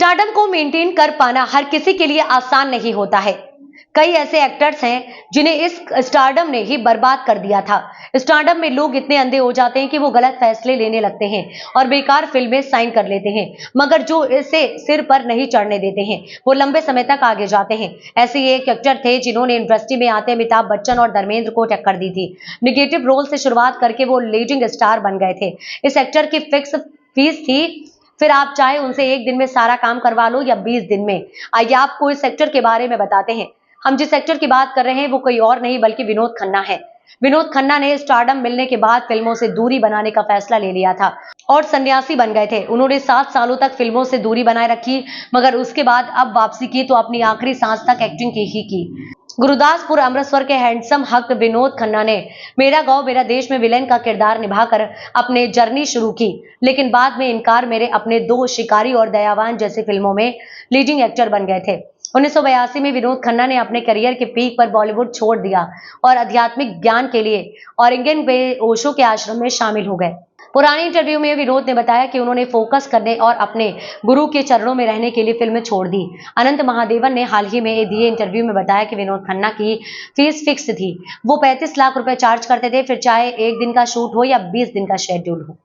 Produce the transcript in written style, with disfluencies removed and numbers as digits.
Stardom को maintain कर पाना हर किसी के लिए आसान नहीं होता है। कई ऐसे एक्टर्स हैं जिन्हें इस स्टारडम ने ही बर्बाद कर दिया था। स्टारडम में लोग इतने अंधे हो जाते हैं कि वो गलत फैसले लेने लगते हैं और बेकार फिल्में साइन कर लेते हैं, मगर जो इसे सिर पर नहीं चढ़ने देते हैं वो लंबे समय तक आगे जाते हैं। ऐसे ही एक एक्टर थे जिन्होंने इंडस्ट्री में आते अमिताभ बच्चन और धर्मेंद्र को टक्कर दी थी। निगेटिव रोल से शुरुआत करके वो लीडिंग स्टार बन गए थे। इस एक्टर की फिक्स फीस थी, फिर आप चाहे उनसे एक दिन में सारा काम करवा लो या 20 दिन में। आइए आपको इस सेक्टर के बारे में बताते हैं। हम जिस सेक्टर की बात कर रहे हैं वो कोई और नहीं बल्कि विनोद खन्ना है। विनोद खन्ना ने स्टारडम मिलने के बाद फिल्मों से दूरी बनाने का फैसला ले लिया था और सन्यासी बन गए थे। उन्होंने 7 सालों तक फिल्मों से दूरी बनाए रखी, मगर उसके बाद अब वापसी की तो अपनी आखिरी सांस तक एक्टिंग की। गुरुदासपुर अमृतसर के हैंडसम हक विनोद खन्ना ने मेरा गांव मेरा देश में विलेन का किरदार निभाकर अपने जर्नी शुरू की, लेकिन बाद में इनकार मेरे अपने 2 शिकारी और दयावान जैसी फिल्मों में लीडिंग एक्टर बन गए थे। 1982 में विनोद खन्ना ने अपने करियर के पीक पर बॉलीवुड छोड़ दिया और आध्यात्मिक ज्ञान के लिए ऑरेगन में ओशो के आश्रम में शामिल हो गए। पुराने इंटरव्यू में विनोद ने बताया कि उन्होंने फोकस करने और अपने गुरु के चरणों में रहने के लिए फिल्में छोड़ दी। अनंत महादेवन ने हाल ही में दिए इंटरव्यू में बताया कि विनोद खन्ना की फीस फिक्स थी। वो 35 लाख रुपए चार्ज करते थे, फिर चाहे 1 दिन का शूट हो या 20 दिन का शेड्यूल हो।